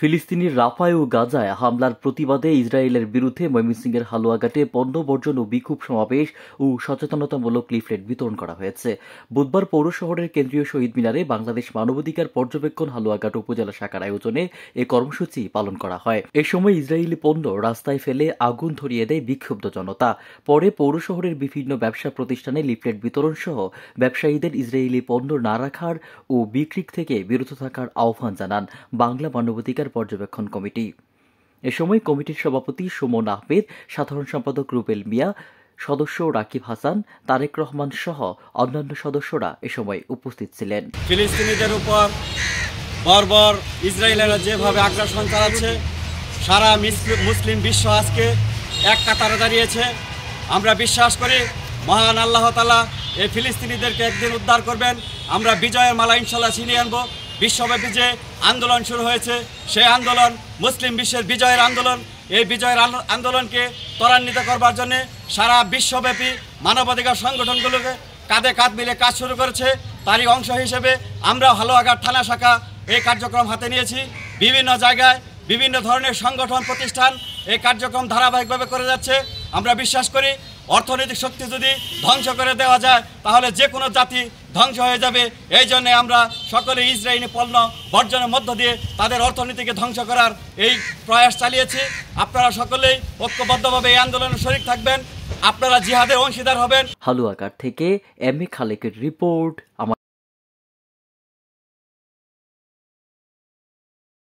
ফিলিস্তিনির রাফায় ও গাজায় হামলার প্রতিবাদে ইসরায়েলের বিরুদ্ধে ময়মনসিংহের হালুয়াঘাটে পণ্য বর্জন ও বিক্ষোভ সমাবেশ ও সচেতনতামূলক লিফলেট বিতরণ করা হয়েছে। বুধবার পৌর শহরের কেন্দ্রীয় শহীদ মিনারে বাংলাদেশ মানবাধিকার পর্যবেক্ষণ হালুয়াঘাট উপজেলা শাখার আয়োজনে এ কর্মসূচি পালন করা হয়। এ সময় ইসরায়েলি পণ্য রাস্তায় ফেলে আগুন ধরিয়ে দেয় বিক্ষুব্ধ জনতা। পরে পৌর শহরের বিভিন্ন ব্যবসা প্রতিষ্ঠানে লিফলেট বিতরণ সহ ব্যবসায়ীদের ইসরায়েলি পণ্য না রাখার ও বিক্রি থেকে বিরত থাকার আহ্বান জানান বাংলা মানবাধিকার পর্যবেক্ষণ কমিটি। এ সময় কমিটির সভাপতি সুমন আহমেদ, সাধারণ সম্পাদক রুবেল মিয়া, সদস্য রাকিব হাসান, তারেক রহমান সহ অন্যান্য সদস্যরা এ সময় উপস্থিত ছিলেন। ফিলিস্তিনিদের উপর বর্বর ইসরায়েলেরা যেভাবে আগ্রাসন চালাচ্ছে, সারা মুসলিম বিশ্ব আজকে এক কাতারে দাঁড়িয়েছে। আমরা বিশ্বাস করি মহান আল্লাহ তাআলা এই ফিলিস্তিনিদেরকে একদিন উদ্ধার করবেন। আমরা বিজয়ের মালা ইনশাল্লাহ ছিনিয়ে আনবো। বিশ্বব্যাপী যে আন্দোলন শুরু হয়েছে, সেই আন্দোলন মুসলিম বিশ্বের বিজয়ের আন্দোলন। এই বিজয়ের আন্দোলনকে ত্বরান্বিত করবার জন্য সারা বিশ্বব্যাপী মানবাধিকার সংগঠনগুলোকে কাঁধে কাঁধ মিলে কাজ শুরু করেছে। তারই অংশ হিসেবে আমরা হালুয়াঘাট থানা শাখা এই কার্যক্রম হাতে নিয়েছি। বিভিন্ন জায়গায় বিভিন্ন ধরনের সংগঠন প্রতিষ্ঠান এই কার্যক্রম ধারাবাহিকভাবে করে যাচ্ছে। আমরা বিশ্বাস করি অর্থনৈতিক শক্তি যদি ধ্বংস করে দেওয়া যায় তাহলে যে কোনো জাতি ধ্বংস হয়ে যাবে। এই জন্য আমরা সকলে ইসরায়েলি পণ্য বর্জনের মধ্য দিয়ে তাদের অর্থনীতিকে ধ্বংস করার এই প্রয়াস চালিয়েছি। আপনারা সকলেই ঐক্যবদ্ধভাবে এই আন্দোলনে শরিক থাকবেন, আপনারা জিহাদের অংশীদার হবেন। হালুয়াঘাট থেকে এম এ খালেকের রিপোর্ট।